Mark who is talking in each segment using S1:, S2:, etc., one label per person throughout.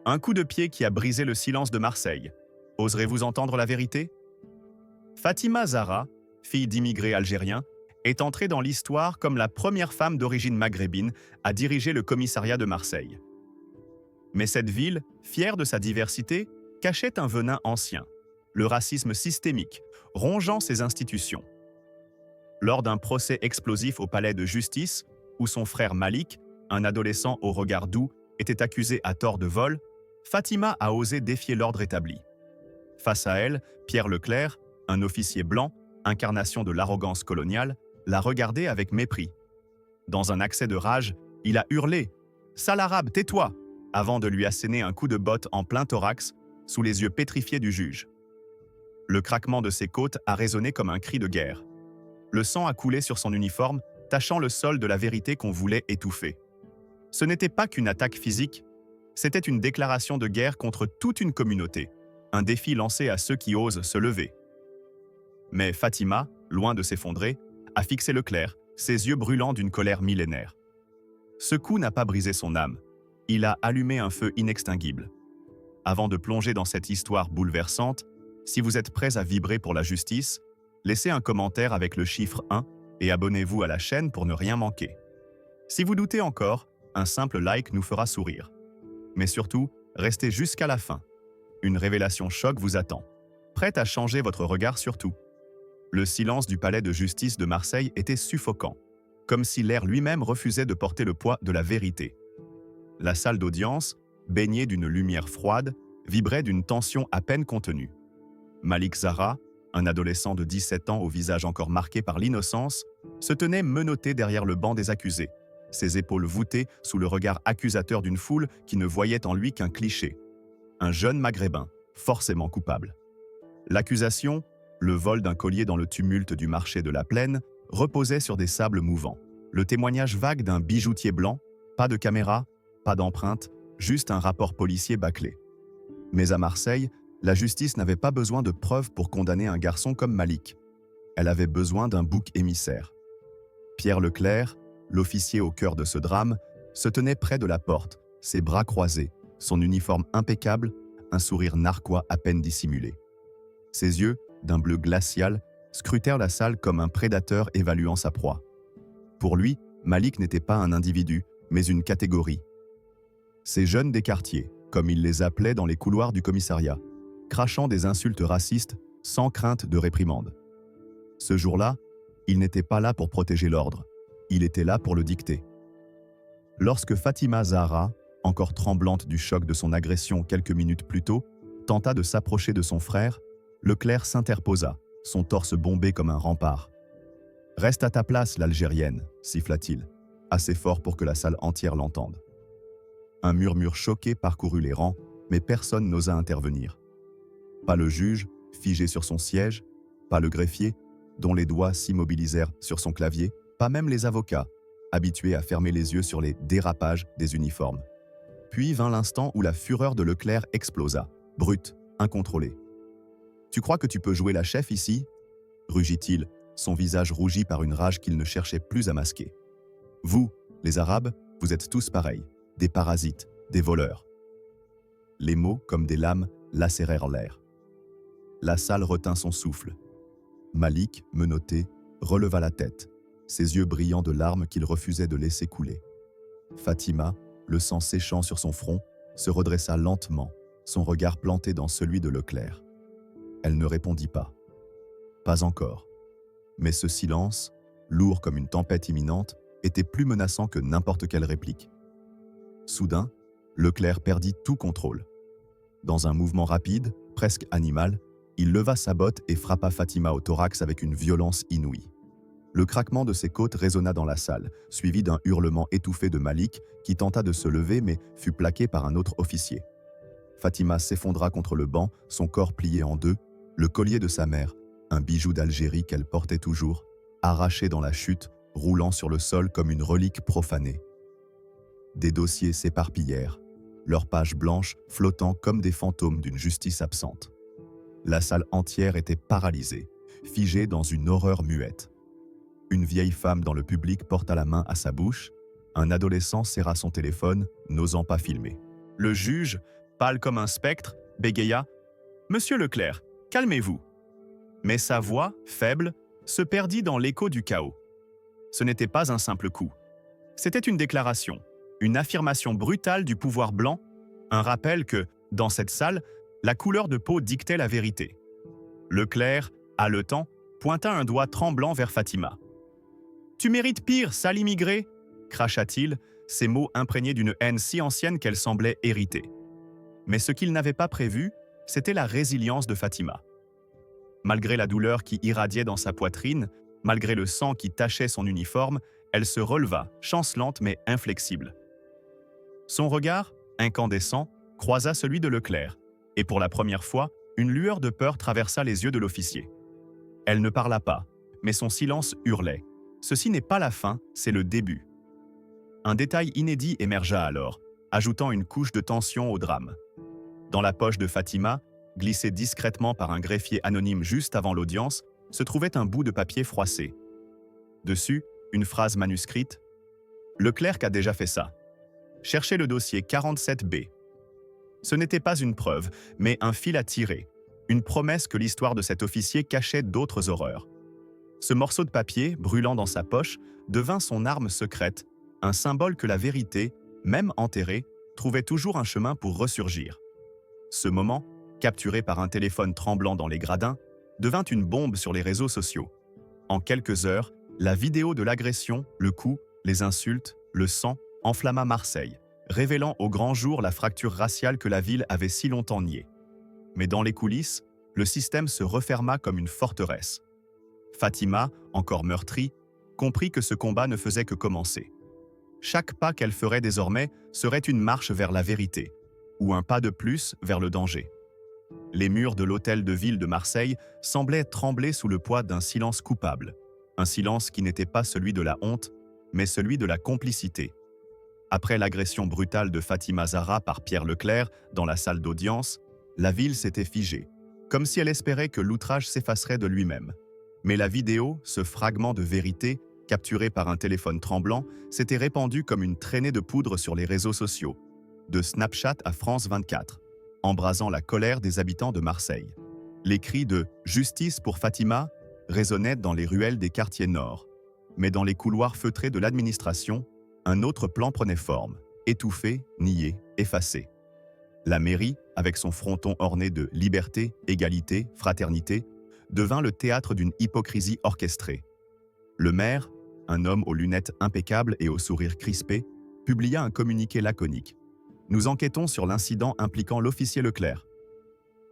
S1: Un coup de pied qui a brisé le silence de Marseille. Oserez-vous entendre la vérité? Fatima Zahra, fille d'immigrés algériens, est entrée dans l'histoire comme la première femme d'origine maghrébine à diriger le commissariat de Marseille. Mais cette ville, fière de sa diversité, cachait un venin ancien, le racisme systémique, rongeant ses institutions. Lors d'un procès explosif au palais de justice, où son frère Malik, un adolescent au regard doux, était accusé à tort de vol, Fatima a osé défier l'ordre établi. Face à elle, Pierre Leclerc, un officier blanc, incarnation de l'arrogance coloniale, l'a regardée avec mépris. Dans un accès de rage, il a hurlé « Sale arabe, tais-toi !» avant de lui asséner un coup de botte en plein thorax, sous les yeux pétrifiés du juge. Le craquement de ses côtes a résonné comme un cri de guerre. Le sang a coulé sur son uniforme, tachant le sol de la vérité qu'on voulait étouffer. Ce n'était pas qu'une attaque physique, c'était une déclaration de guerre contre toute une communauté, un défi lancé à ceux qui osent se lever. Mais Fatima, loin de s'effondrer, a fixé Leclerc, ses yeux brûlants d'une colère millénaire. Ce coup n'a pas brisé son âme, il a allumé un feu inextinguible. Avant de plonger dans cette histoire bouleversante, si vous êtes prêts à vibrer pour la justice, laissez un commentaire avec le chiffre 1 et abonnez-vous à la chaîne pour ne rien manquer. Si vous doutez encore, un simple like nous fera sourire. Mais surtout, restez jusqu'à la fin. Une révélation choc vous attend, prête à changer votre regard sur tout. Le silence du palais de justice de Marseille était suffocant, comme si l'air lui-même refusait de porter le poids de la vérité. La salle d'audience, baignée d'une lumière froide, vibrait d'une tension à peine contenue. Malik Zahra, un adolescent de 17 ans au visage encore marqué par l'innocence, se tenait menotté derrière le banc des accusés, ses épaules voûtées sous le regard accusateur d'une foule qui ne voyait en lui qu'un cliché. Un jeune maghrébin, forcément coupable. L'accusation, le vol d'un collier dans le tumulte du marché de la Plaine, reposait sur des sables mouvants. Le témoignage vague d'un bijoutier blanc, pas de caméra, pas d'empreinte, juste un rapport policier bâclé. Mais à Marseille, la justice n'avait pas besoin de preuves pour condamner un garçon comme Malik. Elle avait besoin d'un bouc émissaire. Pierre Leclerc, l'officier au cœur de ce drame, se tenait près de la porte, ses bras croisés, son uniforme impeccable, un sourire narquois à peine dissimulé. Ses yeux, d'un bleu glacial, scrutèrent la salle comme un prédateur évaluant sa proie. Pour lui, Malik n'était pas un individu, mais une catégorie. Ces jeunes des quartiers, comme il les appelait dans les couloirs du commissariat, crachant des insultes racistes sans crainte de réprimande. Ce jour-là, il n'était pas là pour protéger l'ordre, il était là pour le dicter. Lorsque Fatima Zahra, encore tremblante du choc de son agression quelques minutes plus tôt, tenta de s'approcher de son frère, Leclerc s'interposa, son torse bombé comme un rempart. « Reste à ta place, l'Algérienne », siffla-t-il, assez fort pour que la salle entière l'entende. Un murmure choqué parcourut les rangs, mais personne n'osa intervenir. Pas le juge, figé sur son siège, pas le greffier, dont les doigts s'immobilisèrent sur son clavier, pas même les avocats, habitués à fermer les yeux sur les dérapages des uniformes. Puis vint l'instant où la fureur de Leclerc explosa, brute, incontrôlée. « Tu crois que tu peux jouer la chef ici ?» rugit-il, son visage rougi par une rage qu'il ne cherchait plus à masquer. « Vous, les Arabes, vous êtes tous pareils, des parasites, des voleurs. » Les mots, comme des lames, lacérèrent l'air. La salle retint son souffle. Malik, menotté, releva la tête, ses yeux brillants de larmes qu'il refusait de laisser couler. Fatima, le sang séchant sur son front, se redressa lentement, son regard planté dans celui de Leclerc. Elle ne répondit pas. Pas encore. Mais ce silence, lourd comme une tempête imminente, était plus menaçant que n'importe quelle réplique. Soudain, Leclerc perdit tout contrôle. Dans un mouvement rapide, presque animal, il leva sa botte et frappa Fatima au thorax avec une violence inouïe. Le craquement de ses côtes résonna dans la salle, suivi d'un hurlement étouffé de Malik qui tenta de se lever mais fut plaqué par un autre officier. Fatima s'effondra contre le banc, son corps plié en deux, le collier de sa mère, un bijou d'Algérie qu'elle portait toujours, arraché dans la chute, roulant sur le sol comme une relique profanée. Des dossiers s'éparpillèrent, leurs pages blanches flottant comme des fantômes d'une justice absente. La salle entière était paralysée, figée dans une horreur muette. Une vieille femme dans le public porta la main à sa bouche, un adolescent serra son téléphone, n'osant pas filmer. Le juge, pâle comme un spectre, bégaya « Monsieur Leclerc, calmez-vous ». Mais sa voix, faible, se perdit dans l'écho du chaos. Ce n'était pas un simple coup. C'était une déclaration, une affirmation brutale du pouvoir blanc, un rappel que, dans cette salle, la couleur de peau dictait la vérité. Leclerc, haletant, pointa un doigt tremblant vers Fatima. « Tu mérites pire, sale immigré !» cracha-t-il, ces mots imprégnés d'une haine si ancienne qu'elle semblait héritée. Mais ce qu'il n'avait pas prévu, c'était la résilience de Fatima. Malgré la douleur qui irradiait dans sa poitrine, malgré le sang qui tachait son uniforme, elle se releva, chancelante mais inflexible. Son regard, incandescent, croisa celui de Leclerc, et pour la première fois, une lueur de peur traversa les yeux de l'officier. Elle ne parla pas, mais son silence hurlait. Ceci n'est pas la fin, c'est le début. Un détail inédit émergea alors, ajoutant une couche de tension au drame. Dans la poche de Fatima, glissée discrètement par un greffier anonyme juste avant l'audience, se trouvait un bout de papier froissé. Dessus, une phrase manuscrite. « Leclerc a déjà fait ça. Cherchez le dossier 47B. » Ce n'était pas une preuve, mais un fil à tirer, une promesse que l'histoire de cet officier cachait d'autres horreurs. Ce morceau de papier, brûlant dans sa poche, devint son arme secrète, un symbole que la vérité, même enterrée, trouvait toujours un chemin pour ressurgir. Ce moment, capturé par un téléphone tremblant dans les gradins, devint une bombe sur les réseaux sociaux. En quelques heures, la vidéo de l'agression, le coup, les insultes, le sang enflamma Marseille, révélant au grand jour la fracture raciale que la ville avait si longtemps niée. Mais dans les coulisses, le système se referma comme une forteresse. Fatima, encore meurtrie, comprit que ce combat ne faisait que commencer. Chaque pas qu'elle ferait désormais serait une marche vers la vérité, ou un pas de plus vers le danger. Les murs de l'hôtel de ville de Marseille semblaient trembler sous le poids d'un silence coupable, un silence qui n'était pas celui de la honte, mais celui de la complicité. Après l'agression brutale de Fatima Zahra par Pierre Leclerc dans la salle d'audience, la ville s'était figée, comme si elle espérait que l'outrage s'effacerait de lui-même. Mais la vidéo, ce fragment de vérité, capturé par un téléphone tremblant, s'était répandu comme une traînée de poudre sur les réseaux sociaux, de Snapchat à France 24, embrasant la colère des habitants de Marseille. Les cris de « Justice pour Fatima » résonnaient dans les ruelles des quartiers nord. Mais dans les couloirs feutrés de l'administration, un autre plan prenait forme, étouffé, nié, effacé. La mairie, avec son fronton orné de liberté, égalité, fraternité, devint le théâtre d'une hypocrisie orchestrée. Le maire, un homme aux lunettes impeccables et au sourire crispé, publia un communiqué laconique. « Nous enquêtons sur l'incident impliquant l'officier Leclerc. »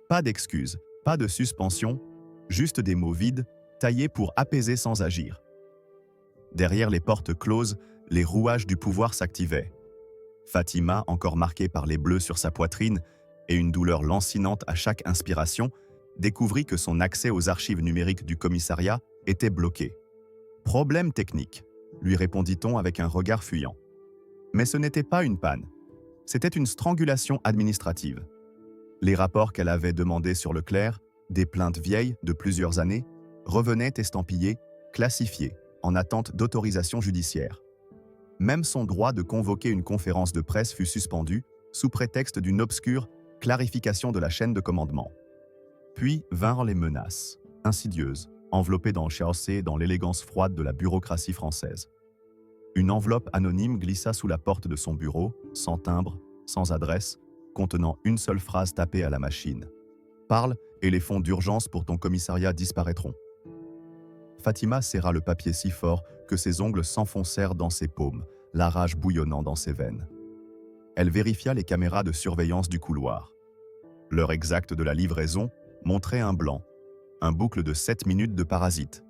S1: Pas d'excuses, pas de suspension, juste des mots vides, taillés pour apaiser sans agir. Derrière les portes closes, les rouages du pouvoir s'activaient. Fatima, encore marquée par les bleus sur sa poitrine et une douleur lancinante à chaque inspiration, découvrit que son accès aux archives numériques du commissariat était bloqué. « Problème technique », lui répondit-on avec un regard fuyant. Mais ce n'était pas une panne. C'était une strangulation administrative. Les rapports qu'elle avait demandés sur Leclerc, des plaintes vieilles de plusieurs années, revenaient estampillés, classifiés, en attente d'autorisation judiciaire. Même son droit de convoquer une conférence de presse fut suspendu, sous prétexte d'une obscure clarification de la chaîne de commandement. Puis vinrent les menaces, insidieuses, enveloppées dans le chaos et dans l'élégance froide de la bureaucratie française. Une enveloppe anonyme glissa sous la porte de son bureau, sans timbre, sans adresse, contenant une seule phrase tapée à la machine. « Parle et les fonds d'urgence pour ton commissariat disparaîtront. » Fatima serra le papier si fort que ses ongles s'enfoncèrent dans ses paumes, la rage bouillonnant dans ses veines. Elle vérifia les caméras de surveillance du couloir. L'heure exacte de la livraison montrait un blanc, un boucle de 7 minutes de parasite.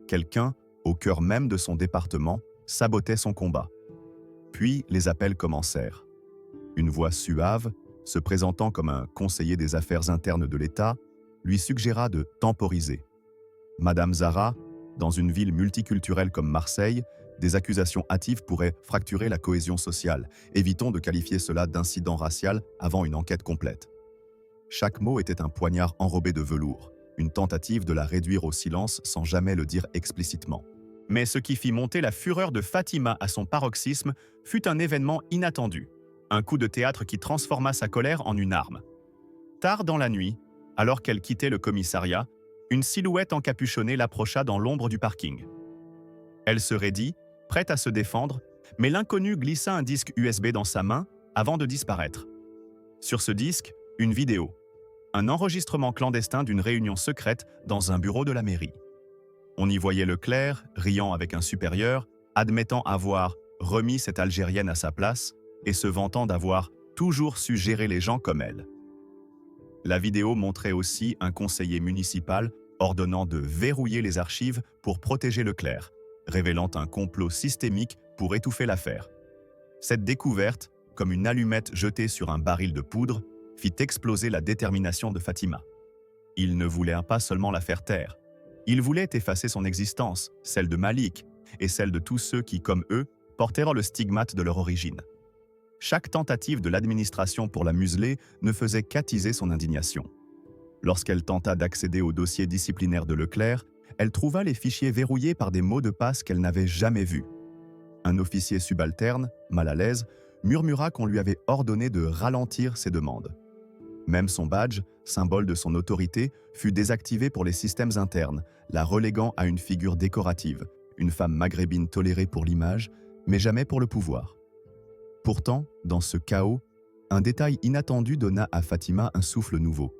S1: Quelqu'un, au cœur même de son département, sabotait son combat. Puis les appels commencèrent. Une voix suave, se présentant comme un conseiller des affaires internes de l'État, lui suggéra de temporiser. Madame Zahra, dans une ville multiculturelle comme Marseille, des accusations hâtives pourraient fracturer la cohésion sociale. Évitons de qualifier cela d'incident racial avant une enquête complète. Chaque mot était un poignard enrobé de velours, une tentative de la réduire au silence sans jamais le dire explicitement. Mais ce qui fit monter la fureur de Fatima à son paroxysme fut un événement inattendu. Un coup de théâtre qui transforma sa colère en une arme. Tard dans la nuit, alors qu'elle quittait le commissariat, une silhouette encapuchonnée l'approcha dans l'ombre du parking. Elle se raidit, prête à se défendre, mais l'inconnu glissa un disque USB dans sa main avant de disparaître. Sur ce disque, une vidéo. Un enregistrement clandestin d'une réunion secrète dans un bureau de la mairie. On y voyait Leclerc, riant avec un supérieur, admettant avoir remis cette Algérienne à sa place et se vantant d'avoir toujours su gérer les gens comme elle. La vidéo montrait aussi un conseiller municipal ordonnant de verrouiller les archives pour protéger Leclerc, révélant un complot systémique pour étouffer l'affaire. Cette découverte, comme une allumette jetée sur un baril de poudre, fit exploser la détermination de Fatima. Il ne voulait pas seulement la faire taire. Il voulait effacer son existence, celle de Malik, et celle de tous ceux qui, comme eux, portèrent le stigmate de leur origine. Chaque tentative de l'administration pour la museler ne faisait qu'attiser son indignation. Lorsqu'elle tenta d'accéder au dossier disciplinaire de Leclerc, elle trouva les fichiers verrouillés par des mots de passe qu'elle n'avait jamais vus. Un officier subalterne, mal à l'aise, murmura qu'on lui avait ordonné de ralentir ses demandes. Même son badge, symbole de son autorité, fut désactivé pour les systèmes internes, la reléguant à une figure décorative, une femme maghrébine tolérée pour l'image, mais jamais pour le pouvoir. Pourtant, dans ce chaos, un détail inattendu donna à Fatima un souffle nouveau.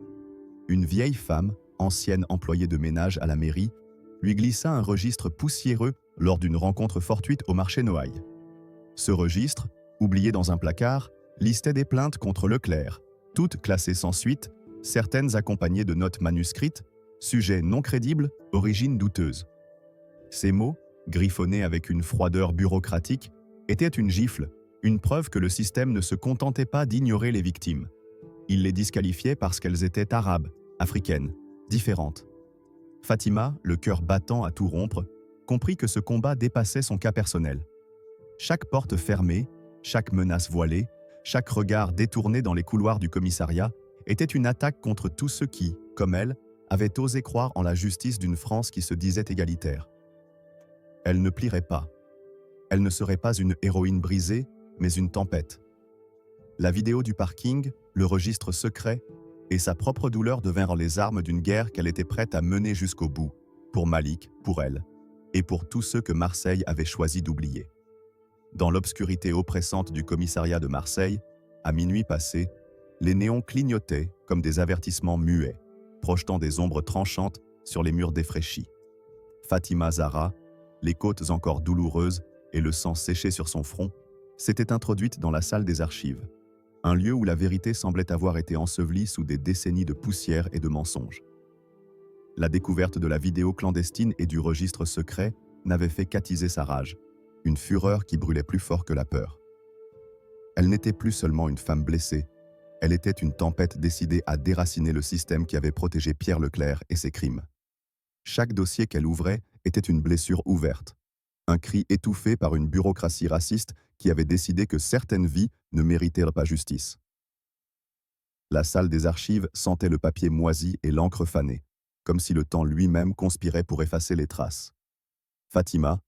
S1: Une vieille femme, ancienne employée de ménage à la mairie, lui glissa un registre poussiéreux lors d'une rencontre fortuite au marché Noailles. Ce registre, oublié dans un placard, listait des plaintes contre Leclerc, toutes classées sans suite, certaines accompagnées de notes manuscrites, sujet non crédible, origine douteuse. Ces mots, griffonnés avec une froideur bureaucratique, étaient une gifle, une preuve que le système ne se contentait pas d'ignorer les victimes. Il les disqualifiait parce qu'elles étaient arabes, africaines, différentes. Fatima, le cœur battant à tout rompre, comprit que ce combat dépassait son cas personnel. Chaque porte fermée, chaque menace voilée, chaque regard détourné dans les couloirs du commissariat était une attaque contre tous ceux qui, comme elle, avaient osé croire en la justice d'une France qui se disait égalitaire. Elle ne plierait pas. Elle ne serait pas une héroïne brisée, mais une tempête. La vidéo du parking, le registre secret et sa propre douleur devinrent les armes d'une guerre qu'elle était prête à mener jusqu'au bout, pour Malik, pour elle, et pour tous ceux que Marseille avait choisi d'oublier. Dans l'obscurité oppressante du commissariat de Marseille, à minuit passé, les néons clignotaient comme des avertissements muets, projetant des ombres tranchantes sur les murs défraîchis. Fatima Zahra, les côtes encore douloureuses et le sang séché sur son front, s'était introduite dans la salle des archives, un lieu où la vérité semblait avoir été ensevelie sous des décennies de poussière et de mensonges. La découverte de la vidéo clandestine et du registre secret n'avait fait qu'attiser sa rage, une fureur qui brûlait plus fort que la peur. Elle n'était plus seulement une femme blessée, elle était une tempête décidée à déraciner le système qui avait protégé Pierre Leclerc et ses crimes. Chaque dossier qu'elle ouvrait était une blessure ouverte, un cri étouffé par une bureaucratie raciste qui avait décidé que certaines vies ne méritaient pas justice. La salle des archives sentait le papier moisi et l'encre fanée, comme si le temps lui-même conspirait pour effacer les traces. Fatima,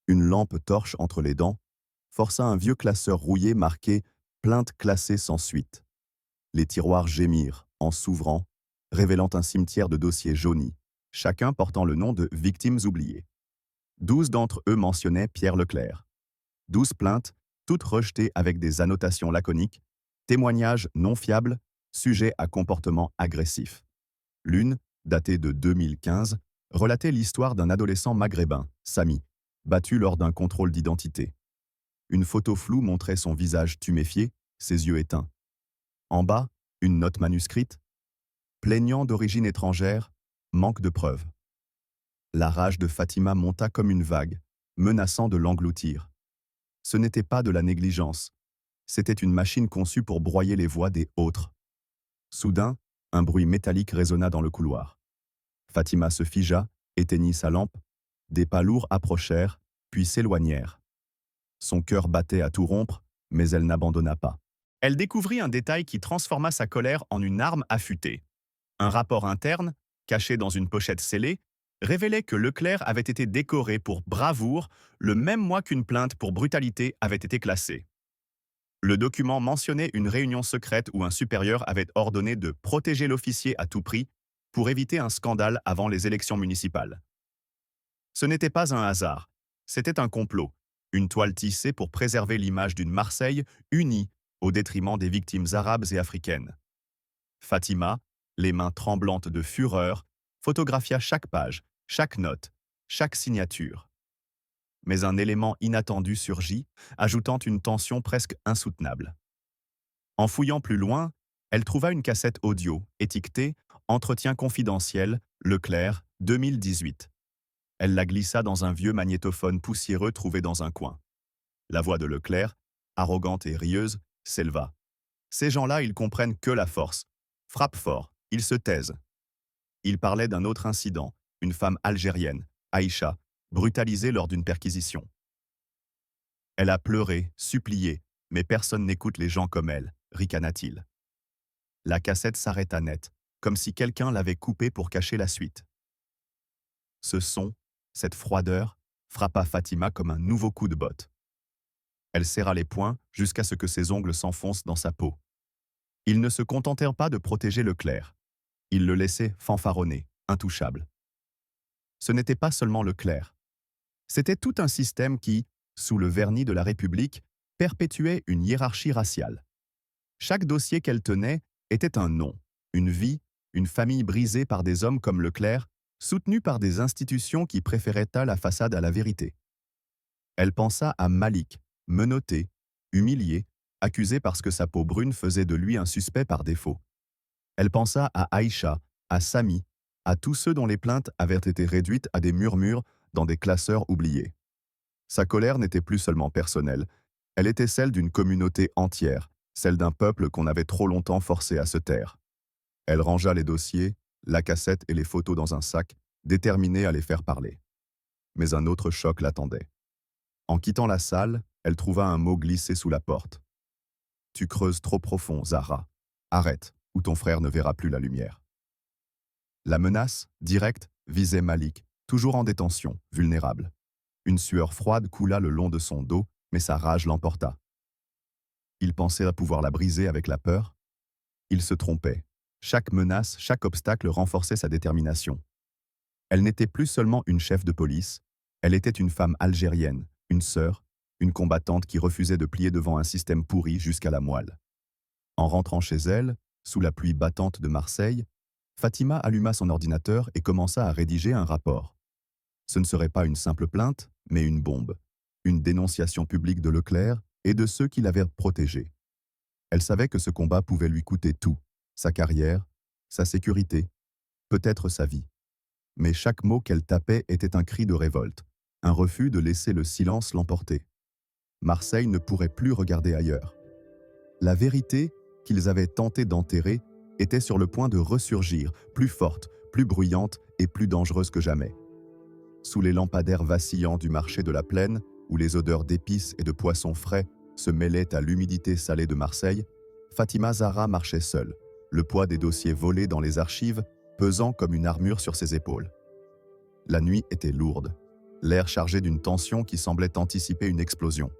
S1: une lampe torche entre les dents, força un vieux classeur rouillé marqué « Plainte classée sans suite ». Les tiroirs gémirent, en s'ouvrant, révélant un cimetière de dossiers jaunis, chacun portant le nom de « victimes oubliées ». 12 d'entre eux mentionnaient Pierre Leclerc. 12 plaintes, toutes rejetées avec des annotations laconiques, témoignages non fiables, sujets à comportement agressif. L'une, datée de 2015, relatait l'histoire d'un adolescent maghrébin, Samy, battu lors d'un contrôle d'identité. Une photo floue montrait son visage tuméfié, ses yeux éteints. En bas, une note manuscrite. Plaignant d'origine étrangère, manque de preuves. La rage de Fatima monta comme une vague, menaçant de l'engloutir. Ce n'était pas de la négligence, c'était une machine conçue pour broyer les voix des autres. Soudain, un bruit métallique résonna dans le couloir. Fatima se figea, éteignit sa lampe, des pas lourds approchèrent, puis s'éloignèrent. Son cœur battait à tout rompre, mais elle n'abandonna pas. Elle découvrit un détail qui transforma sa colère en une arme affûtée. Un rapport interne, caché dans une pochette scellée, révélait que Leclerc avait été décoré pour bravoure le même mois qu'une plainte pour brutalité avait été classée. Le document mentionnait une réunion secrète où un supérieur avait ordonné de protéger l'officier à tout prix pour éviter un scandale avant les élections municipales. Ce n'était pas un hasard, c'était un complot, une toile tissée pour préserver l'image d'une Marseille unie au détriment des victimes arabes et africaines. Fatima, les mains tremblantes de fureur, photographia chaque page, chaque note, chaque signature. Mais un élément inattendu surgit, ajoutant une tension presque insoutenable. En fouillant plus loin, elle trouva une cassette audio, étiquetée Entretien confidentiel, Leclerc, 2018. Elle la glissa dans un vieux magnétophone poussiéreux trouvé dans un coin. La voix de Leclerc, arrogante et rieuse, s'éleva. Ces gens-là, ils comprennent que la force. Frappe fort, ils se taisent. Il parlait d'un autre incident, une femme algérienne, Aïcha, brutalisée lors d'une perquisition. Elle a pleuré, supplié, mais personne n'écoute les gens comme elle, ricana-t-il. La cassette s'arrêta net, comme si quelqu'un l'avait coupée pour cacher la suite. Ce son, cette froideur, frappa Fatima comme un nouveau coup de botte. Elle serra les poings jusqu'à ce que ses ongles s'enfoncent dans sa peau. Ils ne se contentèrent pas de protéger Leclerc. Ils le laissaient fanfaronner, intouchable. Ce n'était pas seulement Leclerc. C'était tout un système qui, sous le vernis de la République, perpétuait une hiérarchie raciale. Chaque dossier qu'elle tenait était un nom, une vie, une famille brisée par des hommes comme Leclerc, soutenus par des institutions qui préféraient la façade à la vérité. Elle pensa à Malik, menotté, humilié, accusé parce que sa peau brune faisait de lui un suspect par défaut. Elle pensa à Aïcha, à Sami, à tous ceux dont les plaintes avaient été réduites à des murmures dans des classeurs oubliés. Sa colère n'était plus seulement personnelle, elle était celle d'une communauté entière, celle d'un peuple qu'on avait trop longtemps forcé à se taire. Elle rangea les dossiers, la cassette et les photos dans un sac, déterminée à les faire parler. Mais un autre choc l'attendait. En quittant la salle, elle trouva un mot glissé sous la porte. « Tu creuses trop profond, Zahra. Arrête, ou ton frère ne verra plus la lumière. » La menace, directe, visait Malik, toujours en détention, vulnérable. Une sueur froide coula le long de son dos, mais sa rage l'emporta. Il pensait à pouvoir la briser avec la peur. Il se trompait. Chaque menace, chaque obstacle renforçait sa détermination. Elle n'était plus seulement une chef de police, elle était une femme algérienne, une sœur, une combattante qui refusait de plier devant un système pourri jusqu'à la moelle. En rentrant chez elle, sous la pluie battante de Marseille, Fatima alluma son ordinateur et commença à rédiger un rapport. Ce ne serait pas une simple plainte, mais une bombe, une dénonciation publique de Leclerc et de ceux qui l'avaient protégé. Elle savait que ce combat pouvait lui coûter tout, sa carrière, sa sécurité, peut-être sa vie. Mais chaque mot qu'elle tapait était un cri de révolte, un refus de laisser le silence l'emporter. Marseille ne pourrait plus regarder ailleurs. La vérité qu'ils avaient tenté d'enterrer était sur le point de ressurgir, plus forte, plus bruyante et plus dangereuse que jamais. Sous les lampadaires vacillants du marché de la Plaine, où les odeurs d'épices et de poissons frais se mêlaient à l'humidité salée de Marseille, Fatima Zahra marchait seule, le poids des dossiers volés dans les archives pesant comme une armure sur ses épaules. La nuit était lourde, l'air chargé d'une tension qui semblait anticiper une explosion.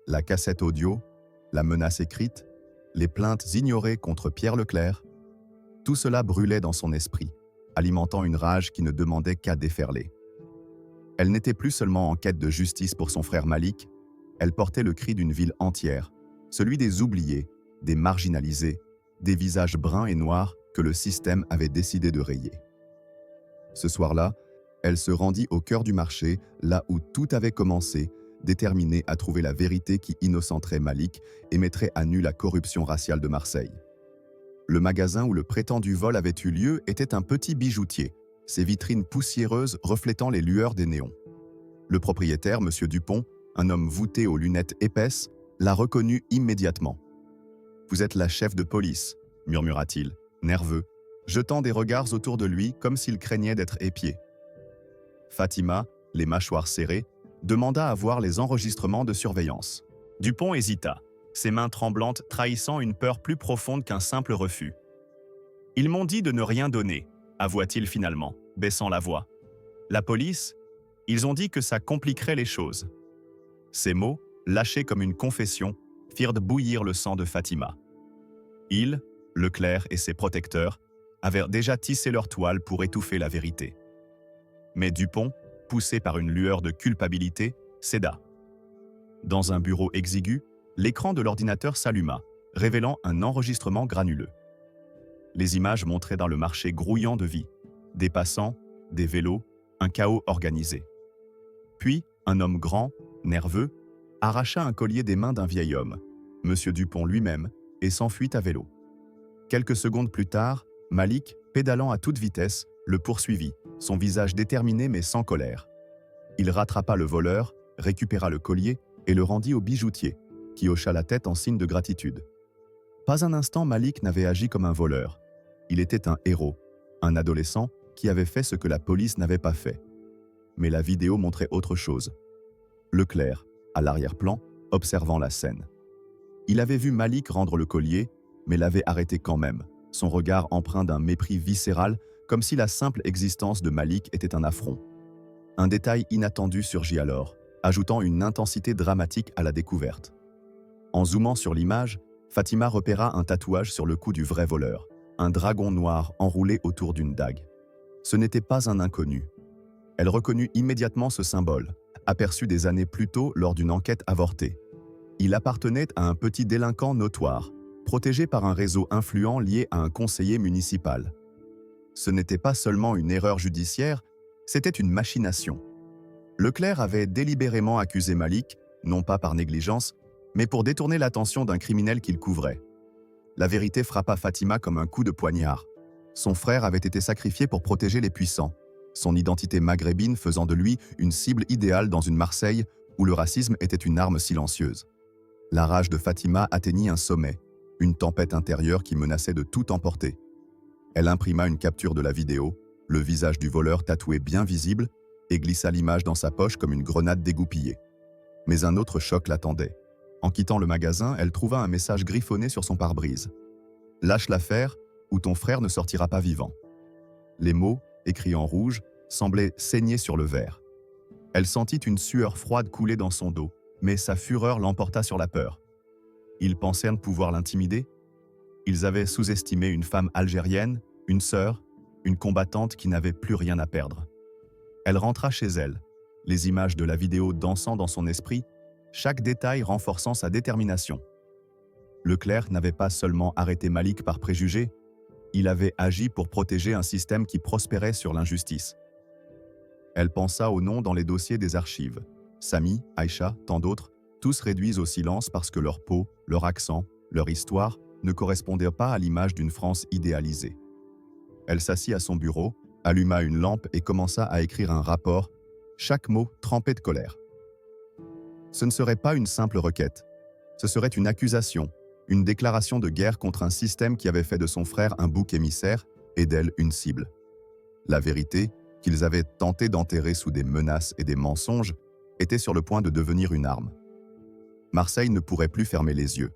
S1: La cassette audio, la menace écrite, les plaintes ignorées contre Pierre Leclerc, tout cela brûlait dans son esprit, alimentant une rage qui ne demandait qu'à déferler. Elle n'était plus seulement en quête de justice pour son frère Malik, elle portait le cri d'une ville entière, celui des oubliés, des marginalisés, des visages bruns et noirs que le système avait décidé de rayer. Ce soir-là, elle se rendit au cœur du marché, là où tout avait commencé, déterminée à trouver la vérité qui innocenterait Malik et mettrait à nu la corruption raciale de Marseille. Le magasin où le prétendu vol avait eu lieu était un petit bijoutier, ses vitrines poussiéreuses reflétant les lueurs des néons. Le propriétaire, M. Dupont, un homme voûté aux lunettes épaisses, l'a reconnu immédiatement. « Vous êtes la chef de police », murmura-t-il, nerveux, jetant des regards autour de lui comme s'il craignait d'être épié. Fatima, les mâchoires serrées, demanda à voir les enregistrements de surveillance. Dupont hésita, ses mains tremblantes trahissant une peur plus profonde qu'un simple refus. « Ils m'ont dit de ne rien donner », avoua-t-il finalement, baissant la voix. « La police, ils ont dit que ça compliquerait les choses. » Ces mots, lâchés comme une confession, firent bouillir le sang de Fatima. Il, Leclerc et ses protecteurs avaient déjà tissé leur toile pour étouffer la vérité. Mais Dupont, poussé par une lueur de culpabilité, céda. Dans un bureau exigu, l'écran de l'ordinateur s'alluma, révélant un enregistrement granuleux. Les images montraient dans le marché grouillant de vie, des passants, des vélos, un chaos organisé. Puis, un homme grand, nerveux, arracha un collier des mains d'un vieil homme, M. Dupont lui-même, et s'enfuit à vélo. Quelques secondes plus tard, Malik, pédalant à toute vitesse, le poursuivit, son visage déterminé mais sans colère. Il rattrapa le voleur, récupéra le collier et le rendit au bijoutier, qui hocha la tête en signe de gratitude. Pas un instant Malik n'avait agi comme un voleur. Il était un héros, un adolescent qui avait fait ce que la police n'avait pas fait. Mais la vidéo montrait autre chose. Leclerc, à l'arrière-plan, observant la scène. Il avait vu Malik rendre le collier, mais l'avait arrêté quand même, son regard empreint d'un mépris viscéral, comme si la simple existence de Malik était un affront. Un détail inattendu surgit alors, ajoutant une intensité dramatique à la découverte. En zoomant sur l'image, Fatima repéra un tatouage sur le cou du vrai voleur, un dragon noir enroulé autour d'une dague. Ce n'était pas un inconnu. Elle reconnut immédiatement ce symbole, aperçu des années plus tôt lors d'une enquête avortée. Il appartenait à un petit délinquant notoire, protégé par un réseau influent lié à un conseiller municipal. Ce n'était pas seulement une erreur judiciaire, c'était une machination. Leclerc avait délibérément accusé Malik, non pas par négligence, mais pour détourner l'attention d'un criminel qu'il couvrait. La vérité frappa Fatima comme un coup de poignard. Son frère avait été sacrifié pour protéger les puissants, son identité maghrébine faisant de lui une cible idéale dans une Marseille où le racisme était une arme silencieuse. La rage de Fatima atteignit un sommet, une tempête intérieure qui menaçait de tout emporter. Elle imprima une capture de la vidéo, le visage du voleur tatoué bien visible, et glissa l'image dans sa poche comme une grenade dégoupillée. Mais un autre choc l'attendait. En quittant le magasin, elle trouva un message griffonné sur son pare-brise. « Lâche l'affaire, ou ton frère ne sortira pas vivant. » Les mots, écrits en rouge, semblaient saigner sur le verre. Elle sentit une sueur froide couler dans son dos, mais sa fureur l'emporta sur la peur. Ils pensèrent pouvoir l'intimider. Ils avaient sous-estimé une femme algérienne, une sœur, une combattante qui n'avait plus rien à perdre. Elle rentra chez elle, les images de la vidéo dansant dans son esprit, chaque détail renforçant sa détermination. Leclerc n'avait pas seulement arrêté Malik par préjugé, il avait agi pour protéger un système qui prospérait sur l'injustice. Elle pensa aux noms dans les dossiers des archives. Samy, Aïcha, tant d'autres, tous réduits au silence parce que leur peau, leur accent, leur histoire ne correspondaient pas à l'image d'une France idéalisée. Elle s'assit à son bureau, alluma une lampe et commença à écrire un rapport, chaque mot trempé de colère. Ce ne serait pas une simple requête. Ce serait une accusation, une déclaration de guerre contre un système qui avait fait de son frère un bouc émissaire et d'elle une cible. La vérité, qu'ils avaient tenté d'enterrer sous des menaces et des mensonges, était sur le point de devenir une arme. Marseille ne pourrait plus fermer les yeux.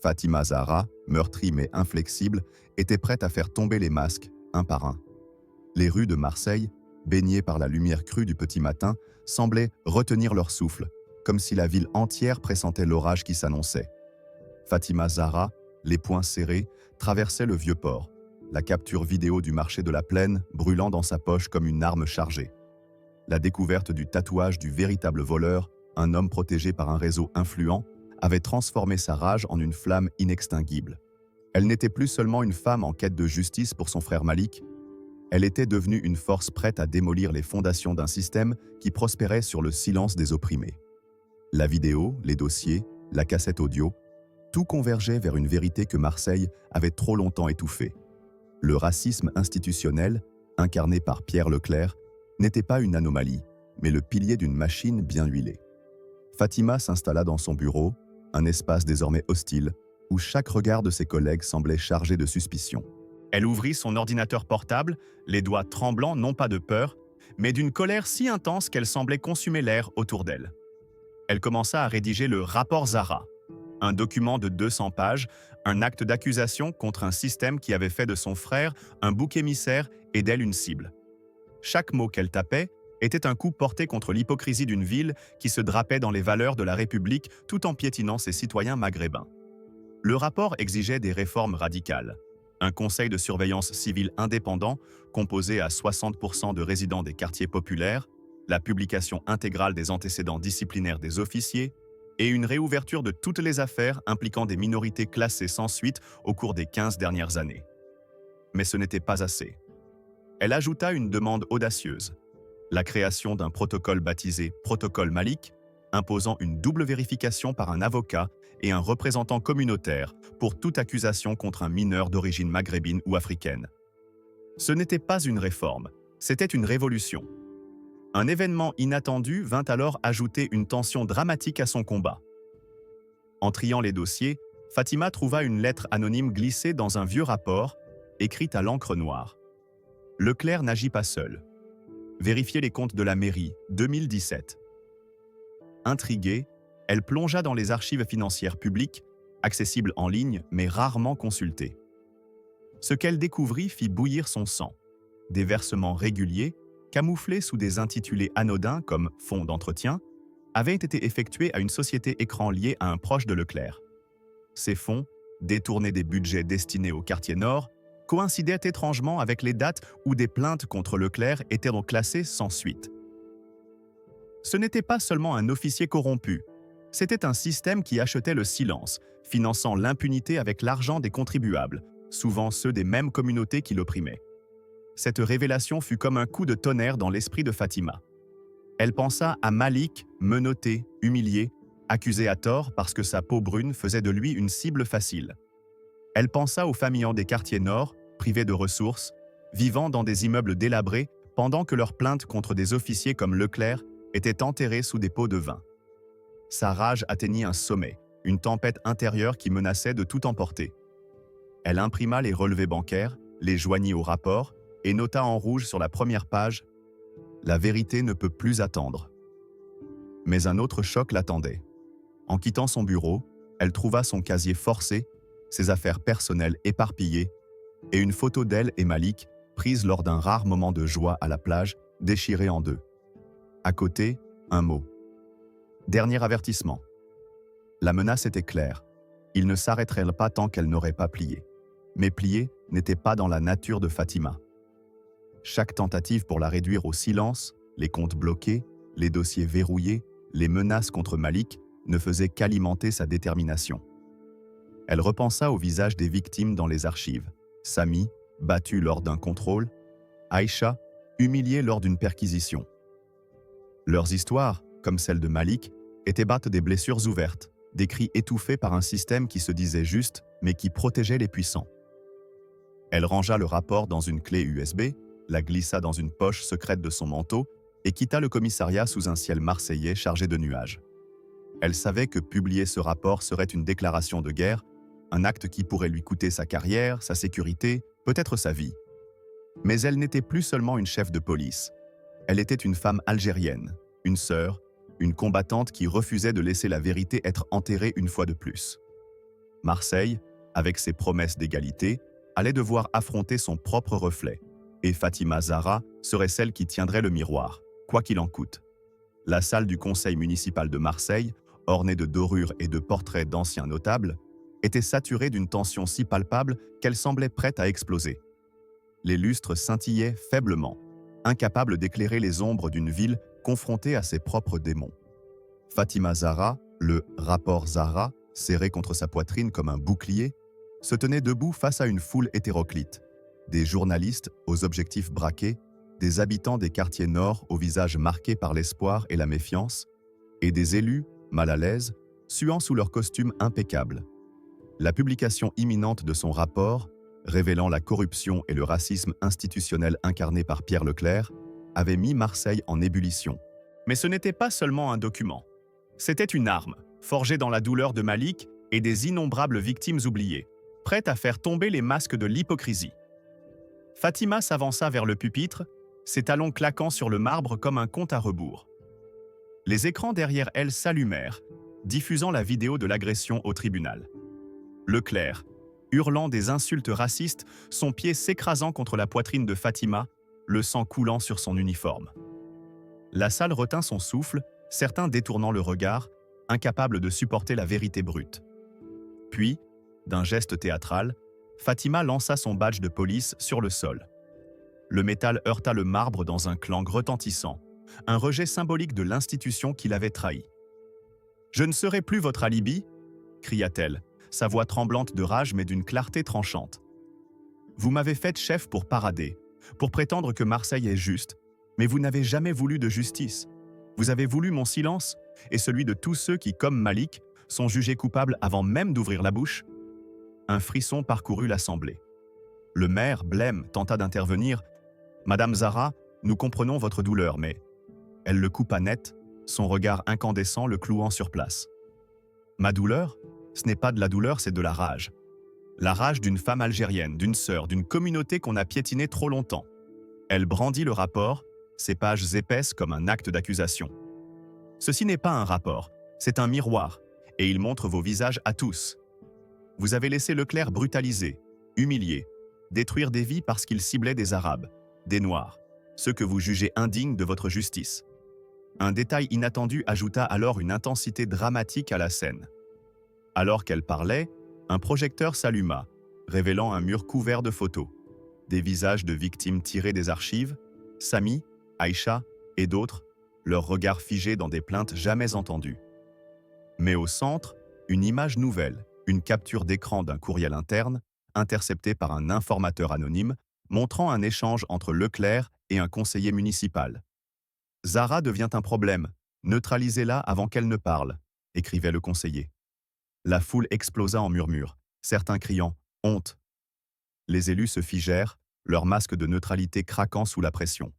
S1: Fatima Zahra, meurtrie mais inflexible, était prête à faire tomber les masques, un par un. Les rues de Marseille, baignées par la lumière crue du petit matin, semblaient retenir leur souffle, comme si la ville entière pressentait l'orage qui s'annonçait. Fatima Zahra, les poings serrés, traversait le vieux port, la capture vidéo du marché de la Plaine brûlant dans sa poche comme une arme chargée. La découverte du tatouage du véritable voleur, un homme protégé par un réseau influent, avait transformé sa rage en une flamme inextinguible. Elle n'était plus seulement une femme en quête de justice pour son frère Malik, elle était devenue une force prête à démolir les fondations d'un système qui prospérait sur le silence des opprimés. La vidéo, les dossiers, la cassette audio, tout convergeait vers une vérité que Marseille avait trop longtemps étouffée. Le racisme institutionnel, incarné par Pierre Leclerc, n'était pas une anomalie, mais le pilier d'une machine bien huilée. Fatima s'installa dans son bureau, un espace désormais hostile, où chaque regard de ses collègues semblait chargé de suspicion. Elle ouvrit son ordinateur portable, les doigts tremblants non pas de peur, mais d'une colère si intense qu'elle semblait consumer l'air autour d'elle. Elle commença à rédiger le rapport Zahra, un document de 200 pages, un acte d'accusation contre un système qui avait fait de son frère un bouc émissaire et d'elle une cible. Chaque mot qu'elle tapait, était un coup porté contre l'hypocrisie d'une ville qui se drapait dans les valeurs de la République tout en piétinant ses citoyens maghrébins. Le rapport exigeait des réformes radicales. Un conseil de surveillance civile indépendant, composé à 60% de résidents des quartiers populaires, la publication intégrale des antécédents disciplinaires des officiers et une réouverture de toutes les affaires impliquant des minorités classées sans suite au cours des 15 dernières années. Mais ce n'était pas assez. Elle ajouta une demande audacieuse, la création d'un protocole baptisé Protocole Malik, imposant une double vérification par un avocat et un représentant communautaire pour toute accusation contre un mineur d'origine maghrébine ou africaine. Ce n'était pas une réforme, c'était une révolution. Un événement inattendu vint alors ajouter une tension dramatique à son combat. En triant les dossiers, Fatima trouva une lettre anonyme glissée dans un vieux rapport, écrite à l'encre noire. Leclerc n'agit pas seul. Vérifiez les comptes de la mairie, 2017. Intriguée, elle plongea dans les archives financières publiques, accessibles en ligne mais rarement consultées. Ce qu'elle découvrit fit bouillir son sang. Des versements réguliers, camouflés sous des intitulés anodins comme « fonds d'entretien », avaient été effectués à une société écran liée à un proche de Leclerc. Ces fonds, détournés des budgets destinés au quartier nord, coïncidaient étrangement avec les dates où des plaintes contre Leclerc étaient donc classées sans suite. Ce n'était pas seulement un officier corrompu, c'était un système qui achetait le silence, finançant l'impunité avec l'argent des contribuables, souvent ceux des mêmes communautés qui l'opprimaient. Cette révélation fut comme un coup de tonnerre dans l'esprit de Fatima. Elle pensa à Malik, menotté, humilié, accusé à tort parce que sa peau brune faisait de lui une cible facile. Elle pensa aux famillons des quartiers nord, privés de ressources, vivant dans des immeubles délabrés pendant que leurs plaintes contre des officiers comme Leclerc étaient enterrées sous des pots de vin. Sa rage atteignit un sommet, une tempête intérieure qui menaçait de tout emporter. Elle imprima les relevés bancaires, les joignit au rapport et nota en rouge sur la première page « La vérité ne peut plus attendre ». Mais un autre choc l'attendait. En quittant son bureau, elle trouva son casier forcé, ses affaires personnelles éparpillées et une photo d'elle et Malik prise lors d'un rare moment de joie à la plage, déchirée en deux. À côté, un mot. Dernier avertissement. La menace était claire. Il ne s'arrêterait pas tant qu'elle n'aurait pas plié. Mais plier n'était pas dans la nature de Fatima. Chaque tentative pour la réduire au silence, les comptes bloqués, les dossiers verrouillés, les menaces contre Malik ne faisaient qu'alimenter sa détermination. Elle repensa au visage des victimes dans les archives. Sami, battu lors d'un contrôle, Aïcha, humiliée lors d'une perquisition. Leurs histoires, comme celle de Malik, étaient battent des blessures ouvertes, des cris étouffés par un système qui se disait juste, mais qui protégeait les puissants. Elle rangea le rapport dans une clé USB, la glissa dans une poche secrète de son manteau et quitta le commissariat sous un ciel marseillais chargé de nuages. Elle savait que publier ce rapport serait une déclaration de guerre, un acte qui pourrait lui coûter sa carrière, sa sécurité, peut-être sa vie. Mais elle n'était plus seulement une chef de police. Elle était une femme algérienne, une sœur, une combattante qui refusait de laisser la vérité être enterrée une fois de plus. Marseille, avec ses promesses d'égalité, allait devoir affronter son propre reflet, et Fatima Zahra serait celle qui tiendrait le miroir, quoi qu'il en coûte. La salle du conseil municipal de Marseille, ornée de dorures et de portraits d'anciens notables, était saturée d'une tension si palpable qu'elle semblait prête à exploser. Les lustres scintillaient faiblement, incapables d'éclairer les ombres d'une ville confrontée à ses propres démons. Fatima Zahra, le rapport Zahra, serré contre sa poitrine comme un bouclier, se tenait debout face à une foule hétéroclite. Des journalistes aux objectifs braqués, des habitants des quartiers nord aux visages marqués par l'espoir et la méfiance, et des élus, mal à l'aise, suant sous leurs costumes impeccables. La publication imminente de son rapport, révélant la corruption et le racisme institutionnel incarné par Pierre Leclerc, avait mis Marseille en ébullition. Mais ce n'était pas seulement un document. C'était une arme, forgée dans la douleur de Malik et des innombrables victimes oubliées, prête à faire tomber les masques de l'hypocrisie. Fatima s'avança vers le pupitre, ses talons claquant sur le marbre comme un compte à rebours. Les écrans derrière elle s'allumèrent, diffusant la vidéo de l'agression au tribunal. Leclerc, hurlant des insultes racistes, son pied s'écrasant contre la poitrine de Fatima, le sang coulant sur son uniforme. La salle retint son souffle, certains détournant le regard, incapables de supporter la vérité brute. Puis, d'un geste théâtral, Fatima lança son badge de police sur le sol. Le métal heurta le marbre dans un clang retentissant, un rejet symbolique de l'institution qui l'avait trahi. « Je ne serai plus votre alibi !» cria-t-elle, sa voix tremblante de rage mais d'une clarté tranchante. « Vous m'avez fait chef pour parader, pour prétendre que Marseille est juste, mais vous n'avez jamais voulu de justice. Vous avez voulu mon silence et celui de tous ceux qui, comme Malik, sont jugés coupables avant même d'ouvrir la bouche. » Un frisson parcourut l'assemblée. Le maire, blême, tenta d'intervenir. « Madame Zahra, nous comprenons votre douleur, mais… » Elle le coupa net, son regard incandescent le clouant sur place. « Ma douleur ? Ce n'est pas de la douleur, c'est de la rage. La rage d'une femme algérienne, d'une sœur, d'une communauté qu'on a piétinée trop longtemps. » Elle brandit le rapport, ses pages épaisses comme un acte d'accusation. « Ceci n'est pas un rapport, c'est un miroir, et il montre vos visages à tous. Vous avez laissé Leclerc brutaliser, humilier, détruire des vies parce qu'il ciblait des Arabes, des Noirs, ceux que vous jugez indignes de votre justice. » Un détail inattendu ajouta alors une intensité dramatique à la scène. Alors qu'elle parlait, un projecteur s'alluma, révélant un mur couvert de photos. Des visages de victimes tirés des archives, Sami, Aïcha et d'autres, leurs regards figés dans des plaintes jamais entendues. Mais au centre, une image nouvelle, une capture d'écran d'un courriel interne, intercepté par un informateur anonyme, montrant un échange entre Leclerc et un conseiller municipal. « Zahra devient un problème, neutralisez-la avant qu'elle ne parle », écrivait le conseiller. La foule explosa en murmures, certains criant « honte ». Les élus se figèrent, leur masque de neutralité craquant sous la pression.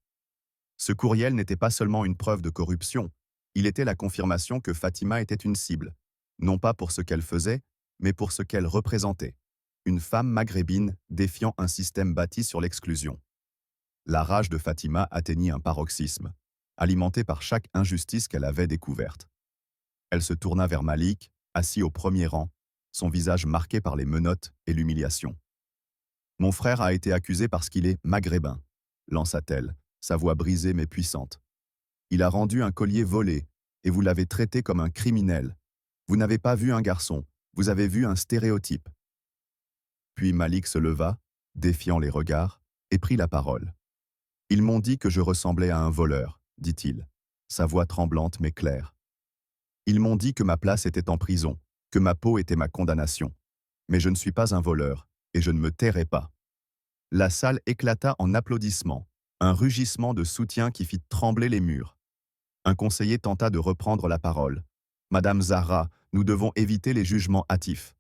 S1: Ce courriel n'était pas seulement une preuve de corruption, il était la confirmation que Fatima était une cible, non pas pour ce qu'elle faisait, mais pour ce qu'elle représentait. Une femme maghrébine défiant un système bâti sur l'exclusion. La rage de Fatima atteignit un paroxysme, alimenté par chaque injustice qu'elle avait découverte. Elle se tourna vers Malik, assis au premier rang, son visage marqué par les menottes et l'humiliation. « Mon frère a été accusé parce qu'il est maghrébin », lança-t-elle, sa voix brisée mais puissante. « Il a rendu un collier volé, et vous l'avez traité comme un criminel. Vous n'avez pas vu un garçon, vous avez vu un stéréotype. » Puis Malik se leva, défiant les regards, et prit la parole. « Ils m'ont dit que je ressemblais à un voleur, » dit-il, sa voix tremblante mais claire. « Ils m'ont dit que ma place était en prison, que ma peau était ma condamnation. Mais je ne suis pas un voleur, et je ne me tairai pas. » La salle éclata en applaudissements, un rugissement de soutien qui fit trembler les murs. Un conseiller tenta de reprendre la parole. « Madame Zahra, nous devons éviter les jugements hâtifs. »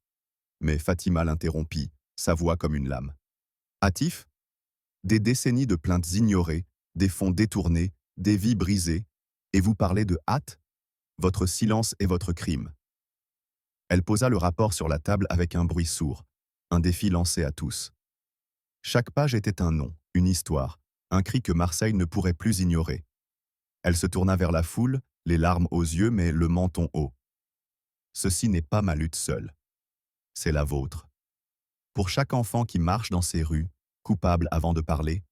S1: Mais Fatima l'interrompit, sa voix comme une lame. « Hâtifs ? Des décennies de plaintes ignorées, des fonds détournés, des vies brisées, et vous parlez de hâte ? Votre silence est votre crime. » Elle posa le rapport sur la table avec un bruit sourd, un défi lancé à tous. Chaque page était un nom, une histoire, un cri que Marseille ne pourrait plus ignorer. Elle se tourna vers la foule, les larmes aux yeux mais le menton haut. « Ceci n'est pas ma lutte seule. C'est la vôtre. Pour chaque enfant qui marche dans ces rues, coupable avant de parler,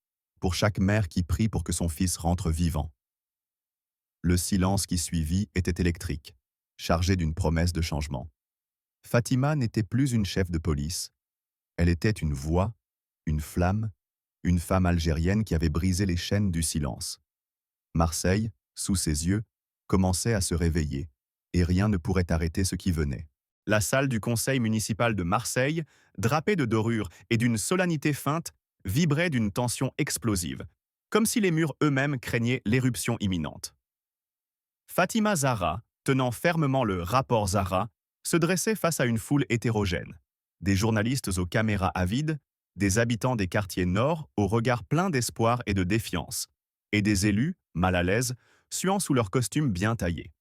S1: pour chaque mère qui prie pour que son fils rentre vivant. » Le silence qui suivit était électrique, chargé d'une promesse de changement. Fatima n'était plus une chef de police. Elle était une voix, une flamme, une femme algérienne qui avait brisé les chaînes du silence. Marseille, sous ses yeux, commençait à se réveiller, et rien ne pourrait arrêter ce qui venait. La salle du conseil municipal de Marseille, drapée de dorures et d'une solennité feinte, vibrait d'une tension explosive, comme si les murs eux-mêmes craignaient l'éruption imminente. Fatima Zahra, tenant fermement le rapport Zahra, se dressait face à une foule hétérogène. Des journalistes aux caméras avides, des habitants des quartiers nord aux regards pleins d'espoir et de défiance, et des élus, mal à l'aise, suant sous leurs costumes bien taillés.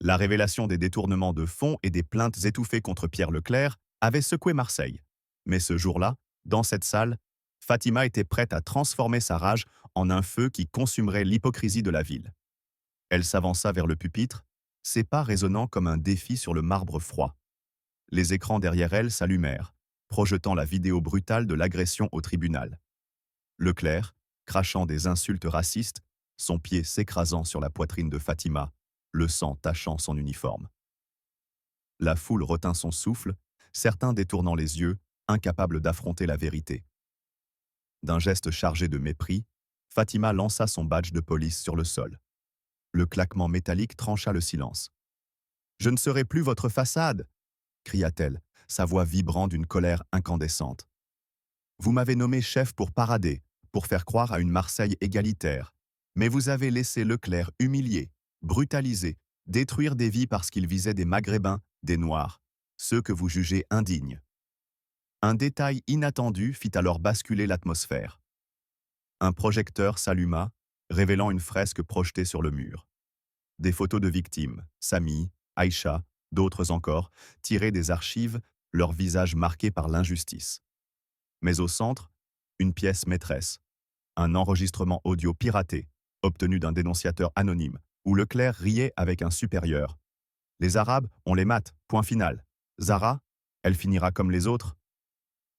S1: La révélation des détournements de fonds et des plaintes étouffées contre Pierre Leclerc avait secoué Marseille. Mais ce jour-là, dans cette salle, Fatima était prête à transformer sa rage en un feu qui consumerait l'hypocrisie de la ville. Elle s'avança vers le pupitre, ses pas résonnant comme un défi sur le marbre froid. Les écrans derrière elle s'allumèrent, projetant la vidéo brutale de l'agression au tribunal. Leclerc, crachant des insultes racistes, son pied s'écrasant sur la poitrine de Fatima, le sang tachant son uniforme. La foule retint son souffle, certains détournant les yeux, incapables d'affronter la vérité. D'un geste chargé de mépris, Fatima lança son badge de police sur le sol. Le claquement métallique trancha le silence. « Je ne serai plus votre façade !» cria-t-elle, sa voix vibrant d'une colère incandescente. « Vous m'avez nommé chef pour parader, pour faire croire à une Marseille égalitaire. Mais vous avez laissé Leclerc humilier, brutaliser, détruire des vies parce qu'il visait des Maghrébins, des Noirs, ceux que vous jugez indignes. » Un détail inattendu fit alors basculer l'atmosphère. Un projecteur s'alluma, révélant une fresque projetée sur le mur. Des photos de victimes, Samy, Aïcha, d'autres encore, tirées des archives, leurs visages marqués par l'injustice. Mais au centre, une pièce maîtresse, un enregistrement audio piraté, obtenu d'un dénonciateur anonyme, où Leclerc riait avec un supérieur. « Les Arabes, on les mate, point final. Zara, elle finira comme les autres ?»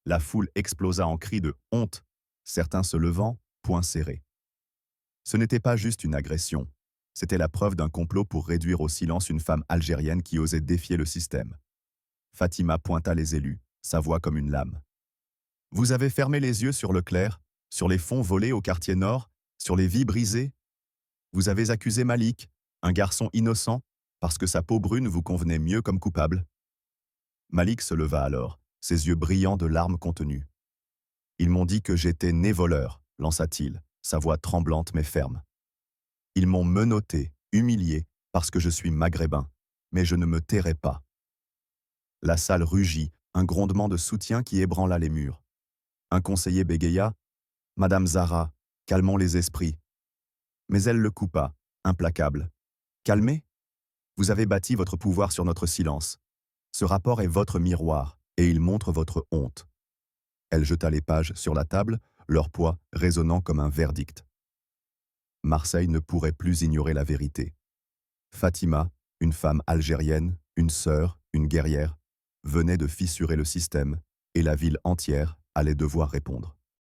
S1: La foule explosa en cris de honte, certains se levant, poings serrés. Ce n'était pas juste une agression, c'était la preuve d'un complot pour réduire au silence une femme algérienne qui osait défier le système. Fatima pointa les élus, sa voix comme une lame. « Vous avez fermé les yeux sur Leclerc, sur les fonds volés au quartier nord, sur les vies brisées. Vous avez accusé Malik, un garçon innocent, parce que sa peau brune vous convenait mieux comme coupable. » Malik se leva alors, ses yeux brillants de larmes contenues. « Ils m'ont dit que j'étais né voleur, » lança-t-il, sa voix tremblante mais ferme. « Ils m'ont menotté, humilié, parce que je suis maghrébin, mais je ne me tairai pas. » La salle rugit, un grondement de soutien qui ébranla les murs. Un conseiller bégaya « Madame Zara, calmons les esprits. » Mais elle le coupa, implacable. « Calmez? Vous avez bâti votre pouvoir sur notre silence. Ce rapport est votre miroir, et il montre votre honte. » Elle jeta les pages sur la table, leur poids résonnant comme un verdict. Marseille ne pourrait plus ignorer la vérité. Fatima, une femme algérienne, une sœur, une guerrière, venait de fissurer le système, et la ville entière allait devoir répondre.